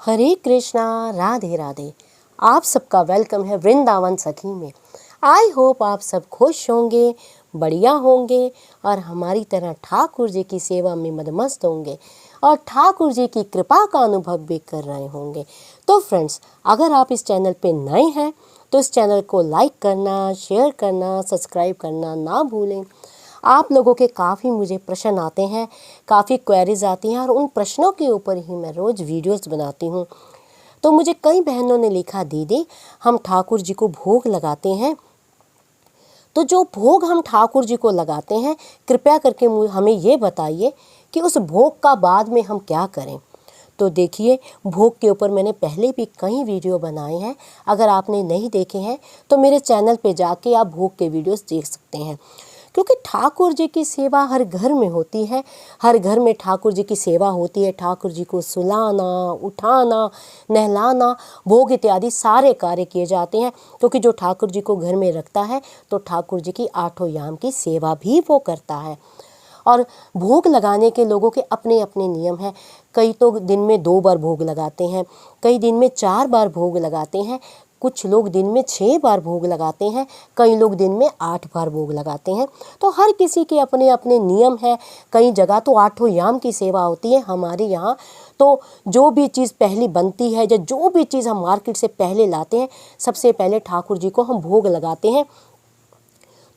हरे कृष्णा, राधे राधे। आप सबका वेलकम है वृंदावन सखी में। आई होप आप सब खुश होंगे, बढ़िया होंगे और हमारी तरह ठाकुर जी की सेवा में मदमस्त होंगे और ठाकुर जी की कृपा का अनुभव भी कर रहे होंगे। तो फ्रेंड्स, अगर आप इस चैनल पे नए हैं तो इस चैनल को लाइक करना, शेयर करना, सब्सक्राइब करना ना भूलें। आप लोगों के काफ़ी मुझे प्रश्न आते हैं, काफ़ी क्वेरीज आती हैं और उन प्रश्नों के ऊपर ही मैं रोज़ वीडियोस बनाती हूँ। तो मुझे कई बहनों ने लिखा, दीदी हम ठाकुर जी को भोग लगाते हैं, तो जो भोग हम ठाकुर जी को लगाते हैं कृपया करके हमें ये बताइए कि उस भोग का बाद में हम क्या करें। तो देखिए, भोग के ऊपर मैंने पहले भी कई वीडियो बनाए हैं। अगर आपने नहीं देखे हैं तो मेरे चैनल पे जाके आप भोग के वीडियोस देख सकते हैं, क्योंकि ठाकुर जी की सेवा हर घर में होती है। हर घर में ठाकुर जी की सेवा होती है। ठाकुर जी को सुलाना, उठाना, नहलाना, भोग इत्यादि सारे कार्य किए जाते हैं, क्योंकि जो ठाकुर जी को घर में रखता है तो ठाकुर जी की आठों याम की सेवा भी वो करता है। और भोग लगाने के लोगों के अपने अपने नियम हैं। कई तो दिन में 2 बार भोग लगाते हैं, कई दिन में 4 बार भोग लगाते हैं, कुछ लोग दिन में 6 बार भोग लगाते हैं, कई लोग दिन में 8 बार भोग लगाते हैं। तो हर किसी के अपने अपने नियम हैं। कई जगह तो आठों याम की सेवा होती है। हमारे यहाँ तो जो भी चीज़ पहली बनती है या जो भी चीज़ हम मार्केट से पहले लाते हैं, सबसे पहले ठाकुर जी को हम भोग लगाते हैं।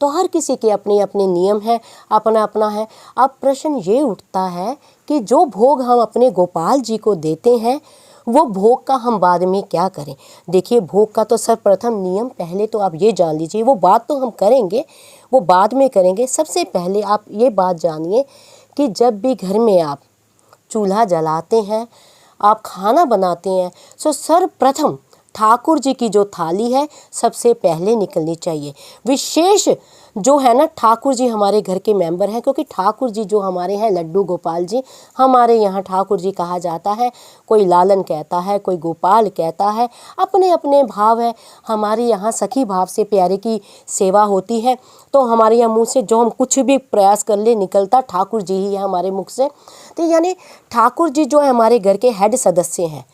तो हर किसी के अपने अपने नियम हैं, अपना अपना है। अब प्रश्न ये उठता है कि जो भोग हम अपने गोपाल जी को देते हैं वो भोग का हम बाद में क्या करें। देखिए, भोग का तो सर्वप्रथम नियम पहले तो आप ये जान लीजिए, वो बात तो हम करेंगे, वो बाद में करेंगे। सबसे पहले आप ये बात जानिए कि जब भी घर में आप चूल्हा जलाते हैं, आप खाना बनाते हैं, तो सर्वप्रथम ठाकुर जी की जो थाली है सबसे पहले निकलनी चाहिए। विशेष जो है ना, ठाकुर जी हमारे घर के मेंबर हैं, क्योंकि ठाकुर जी जो हमारे हैं लड्डू गोपाल जी, हमारे यहाँ ठाकुर जी कहा जाता है। कोई लालन कहता है, कोई गोपाल कहता है, अपने अपने भाव है। हमारे यहाँ सखी भाव से प्यारे की सेवा होती है। तो हमारे यहाँ मुँह से जो हम कुछ भी प्रयास कर ले निकलता ठाकुर जी ही है हमारे मुख से। तो यानी ठाकुर जी जो है हमारे घर के हेड सदस्य हैं,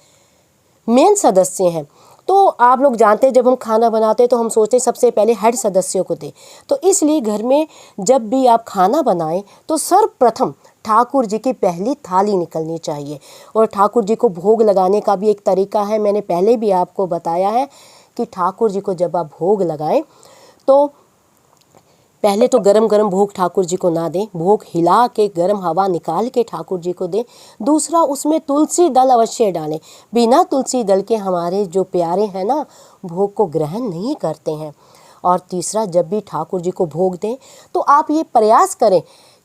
मेन सदस्य हैं। तो आप लोग जानते हैं, जब हम खाना बनाते हैं तो हम सोचते हैं सबसे पहले हेड सदस्यों को दें। तो इसलिए घर में जब भी आप खाना बनाएं तो सर्वप्रथम ठाकुर जी की पहली थाली निकलनी चाहिए। और ठाकुर जी को भोग लगाने का भी एक तरीका है, मैंने पहले भी आपको बताया है कि ठाकुर जी को जब आप भोग लगाएं तो पहले तो गरम गरम भोग ठाकुर जी को ना दें, भोग हिला के गरम हवा निकाल के ठाकुर जी को दें। दूसरा, उसमें तुलसी दल अवश्य डालें। बिना तुलसी दल के हमारे जो प्यारे हैं ना, भोग को ग्रहण नहीं करते हैं। और तीसरा, जब भी ठाकुर जी को भोग दें तो आप ये प्रयास करें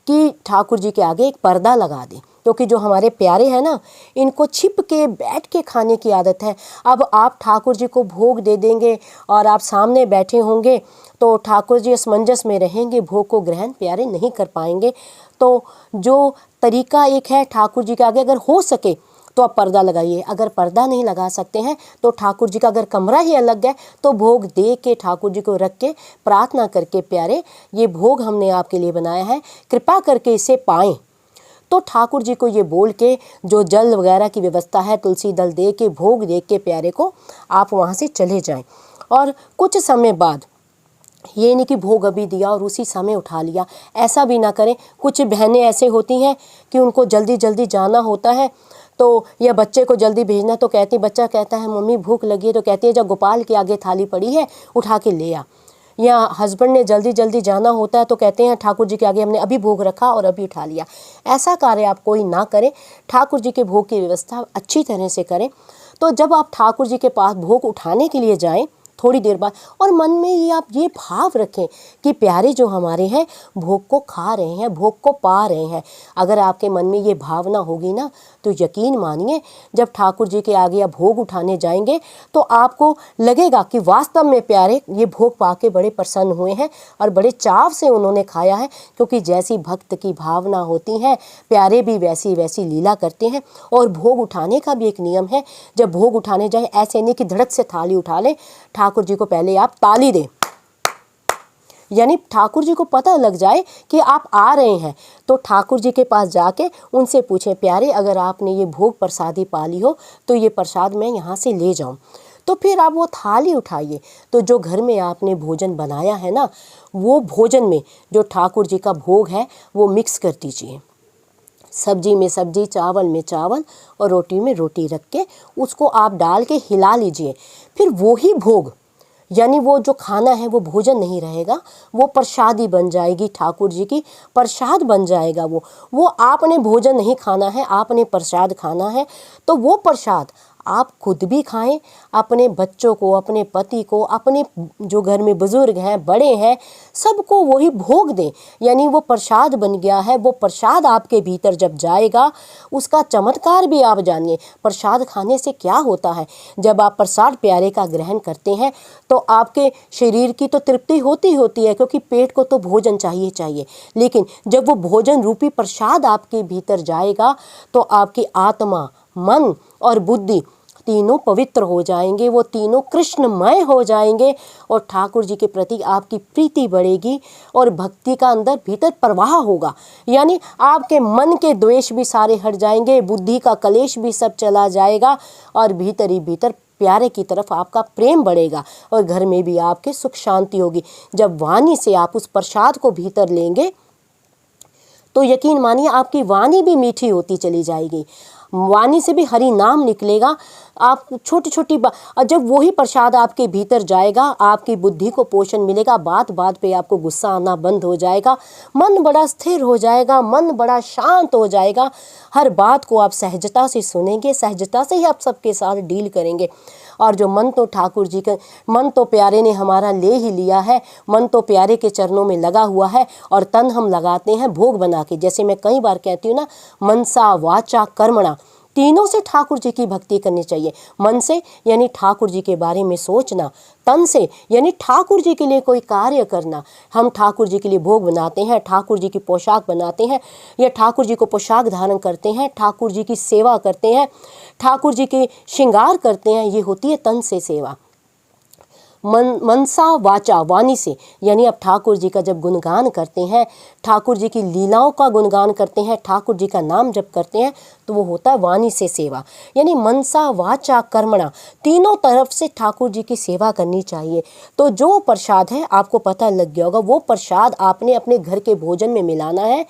कि ठाकुर जी के आगे एक पर्दा लगा दें, क्योंकि जो हमारे प्यारे हैं ना, इनको छिप के बैठ के खाने की आदत है। अब आप ठाकुर जी को भोग दे देंगे और आप सामने बैठे होंगे तो ठाकुर जी असमंजस में रहेंगे, भोग को ग्रहण प्यारे नहीं कर पाएंगे। तो जो तरीका एक है, ठाकुर जी के आगे अगर हो सके तो आप पर्दा लगाइए। अगर पर्दा नहीं लगा सकते हैं तो ठाकुर जी का अगर कमरा ही अलग है तो भोग दे के ठाकुर जी को रख के प्रार्थना करके, प्यारे ये भोग हमने आपके लिए बनाया है, कृपा करके इसे पाएं। तो ठाकुर जी को ये बोल के जो जल वगैरह की व्यवस्था है, तुलसी दल दे के भोग दे के प्यारे को आप वहाँ से चले जाएं। और कुछ समय बाद, ये नहीं कि भोग अभी दिया और उसी समय उठा लिया, ऐसा भी ना करें। कुछ बहनें ऐसे होती हैं कि उनको जल्दी जल्दी जाना होता है, तो या बच्चे को जल्दी भेजना, तो कहती, बच्चा कहता है मम्मी भूख लगी है, तो कहती है जब गोपाल के आगे थाली पड़ी है उठा के ले आ। या हस्बैंड ने जल्दी जल्दी जाना होता है तो कहते हैं ठाकुर जी के आगे हमने अभी भोग रखा और अभी उठा लिया। ऐसा कार्य आप कोई ना करें। ठाकुर जी के भोग की व्यवस्था अच्छी तरह से करें। तो जब आप ठाकुर जी के पास भोग उठाने के लिए जाएं थोड़ी देर बाद, और मन में ये आप ये भाव रखें कि प्यारे जो हमारे हैं भोग को खा रहे हैं, भोग को पा रहे हैं। अगर आपके मन में ये भावना होगी ना, तो यकीन मानिए जब ठाकुर जी के आगे आप भोग उठाने जाएंगे तो आपको लगेगा कि वास्तव में प्यारे ये भोग पा के बड़े प्रसन्न हुए हैं और बड़े चाव से उन्होंने खाया है। क्योंकि जैसी भक्त की भावना होती है, प्यारे भी वैसी वैसी लीला करते हैं। और भोग उठाने का भी एक नियम है, जब भोग उठाने जाए ऐसे नहीं कि धड़क से थाली उठा लें। ठाकुर जी को पहले आप ताली दें, यानी ठाकुर जी को पता लग जाए कि आप आ रहे हैं, तो ठाकुर जी के पास जाके उनसे पूछें, प्यारे अगर आपने ये भोग प्रसादी पाली हो तो ये प्रसाद मैं यहाँ से ले जाऊँ। तो फिर आप वो थाली उठाइए, तो जो घर में आपने भोजन बनाया है ना, वो भोजन में जो ठाकुर जी का भोग है वो मिक्स कर दीजिए। सब्जी में सब्जी, चावल में चावल और रोटी में रोटी रख के उसको आप डाल के हिला लीजिए। फिर वो ही भोग, यानी वो जो खाना है वो भोजन नहीं रहेगा, वो प्रसादी बन जाएगी, ठाकुर जी की प्रसाद बन जाएगा। वो आपने भोजन नहीं खाना है, आपने प्रसाद खाना है। तो वो प्रसाद आप खुद भी खाएं, अपने बच्चों को, अपने पति को, अपने जो घर में बुजुर्ग हैं, बड़े हैं, सबको वही भोग दें। यानी वो प्रसाद बन गया है। वो प्रसाद आपके भीतर जब जाएगा, उसका चमत्कार भी आप जानिए। प्रसाद खाने से क्या होता है, जब आप प्रसाद प्यारे का ग्रहण करते हैं तो आपके शरीर की तो तृप्ति होती है, क्योंकि पेट को तो भोजन चाहिए। लेकिन जब वो भोजन रूपी प्रसाद आपके भीतर जाएगा तो आपकी आत्मा, मन और बुद्धि तीनों पवित्र हो जाएंगे, वो तीनों कृष्णमय हो जाएंगे और ठाकुर जी के प्रति आपकी प्रीति बढ़ेगी और भक्ति का अंदर भीतर प्रवाह होगा। यानी आपके मन के द्वेष भी सारे हट जाएंगे, बुद्धि का कलेश भी सब चला जाएगा और भीतर ही भीतर प्यारे की तरफ आपका प्रेम बढ़ेगा और घर में भी आपके सुख शांति होगी। जब वाणी से आप उस प्रसाद को भीतर लेंगे तो यकीन मानिए आपकी वाणी भी मीठी होती चली जाएगी, वाणी से भी हरि नाम निकलेगा। आप छोटी छोटी जब वही प्रसाद आपके भीतर जाएगा, आपकी बुद्धि को पोषण मिलेगा, बात बात पे आपको गुस्सा आना बंद हो जाएगा, मन बड़ा स्थिर हो जाएगा, मन बड़ा शांत हो जाएगा। हर बात को आप सहजता से सुनेंगे, सहजता से ही आप सबके साथ डील करेंगे। और जो मन तो ठाकुर जी का, मन तो प्यारे ने हमारा ले ही लिया है, मन तो प्यारे के चरणों में लगा हुआ है और तन हम लगाते हैं भोग बना के। जैसे मैं कई बार कहती हूँ ना, मनसा वाचा कर्मणा, तीनों से ठाकुर जी की भक्ति करनी चाहिए। मन से यानी ठाकुर जी के बारे में सोचना, तन से यानी ठाकुर जी के लिए कोई कार्य करना। हम ठाकुर जी के लिए भोग बनाते हैं, ठाकुर जी की पोशाक बनाते हैं या ठाकुर जी को पोशाक धारण करते हैं, ठाकुर जी की सेवा करते हैं, ठाकुर जी के श्रृंगार करते हैं, ये होती है तन से सेवा। मनसा वाचा, वाणी से यानी आप ठाकुर जी का जब गुणगान करते हैं, ठाकुर जी की लीलाओं का गुणगान करते हैं, ठाकुर जी का नाम जप करते हैं, तो वो होता है वाणी से सेवा। यानी मनसा वाचा कर्मणा, तीनों तरफ से ठाकुर जी की सेवा करनी चाहिए। तो जो प्रसाद है, आपको पता लग गया होगा, वो प्रसाद आपने अपने घर के भोजन में मिलाना है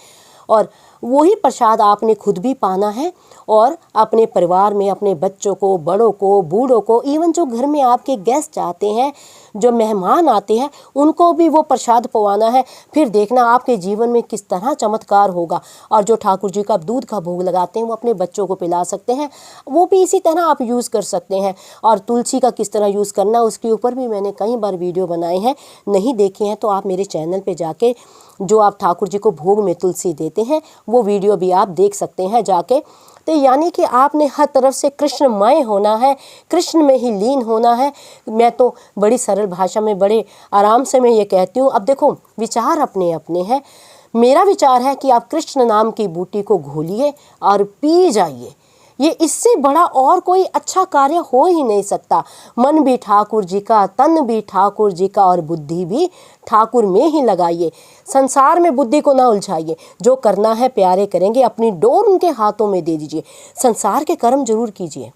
और वही प्रसाद आपने खुद भी पाना है और अपने परिवार में अपने बच्चों को, बड़ों को, बूढ़ों को, इवन जो घर में आपके गेस्ट आते हैं, जो मेहमान आते हैं, उनको भी वो प्रसाद पवाना है। फिर देखना आपके जीवन में किस तरह चमत्कार होगा। और जो ठाकुर जी का दूध का भोग लगाते हैं, वो अपने बच्चों को पिला सकते हैं, वो भी इसी तरह आप यूज़ कर सकते हैं। और तुलसी का किस तरह यूज़ करना, उसके ऊपर भी मैंने कई बार वीडियो बनाए हैं, नहीं देखे हैं तो आप मेरे चैनल पर जाके, जो आप ठाकुर जी को भोग में तुलसी देते हैं, वो वीडियो भी आप देख सकते हैं जाके। तो यानी कि आपने हर तरफ से कृष्णमय होना है, कृष्ण में ही लीन होना है। मैं तो बड़ी सरल भाषा में, बड़े आराम से मैं ये कहती हूँ। अब देखो, विचार अपने अपने हैं। मेरा विचार है कि आप कृष्ण नाम की बूटी को घोलिए और पी जाइए। ये इससे बड़ा और कोई अच्छा कार्य हो ही नहीं सकता। मन भी ठाकुर जी का, तन भी ठाकुर जी का और बुद्धि भी ठाकुर में ही लगाइए। संसार में बुद्धि को ना उलझाइए। जो करना है प्यारे करेंगे, अपनी डोर उनके हाथों में दे दीजिए। संसार के कर्म जरूर कीजिए,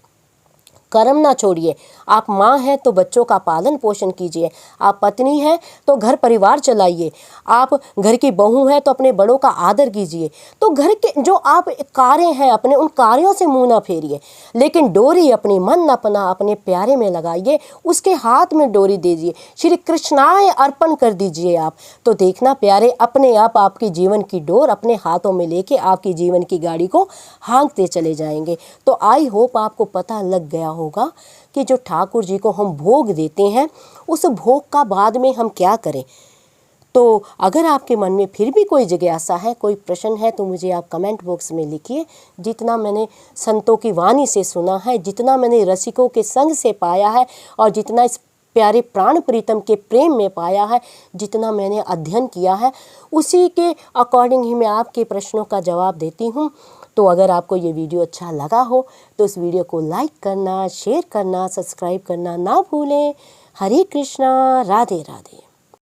कर्म ना छोड़िए। आप माँ हैं तो बच्चों का पालन पोषण कीजिए, आप पत्नी हैं तो घर परिवार चलाइए, आप घर की बहू हैं तो अपने बड़ों का आदर कीजिए। तो घर के जो आप कार्य हैं अपने, उन कार्यों से मुंह ना फेरिए, लेकिन डोरी अपनी मन अपना अपने प्यारे में लगाइए, उसके हाथ में डोरी दीजिए, श्री कृष्णाय अर्पण कर दीजिए आप। तो देखना प्यारे अपने आप आपकी जीवन की डोर अपने हाथों में लेके आपकी जीवन की गाड़ी को हाँकते चले जाएंगे। तो आई होप आपको पता लग गया होगा कि जो ठाकुर जी को हम भोग देते हैं, उस भोग का बाद में हम क्या करें। तो अगर आपके मन में फिर भी कोई जिज्ञासा है, कोई प्रश्न है, तो मुझे आप कमेंट बॉक्स में लिखिए। जितना मैंने संतों की वाणी से सुना है, जितना मैंने रसिकों के संग से पाया है और जितना इस प्यारे प्राण प्रीतम के प्रेम में पाया है, जितना मैंने अध्ययन किया है, उसी के अकॉर्डिंग ही मैं आपके प्रश्नों का जवाब देती हूँ। तो अगर आपको ये वीडियो अच्छा लगा हो तो इस वीडियो को लाइक करना, शेयर करना, सब्सक्राइब करना ना भूलें। हरे कृष्णा, राधे राधे।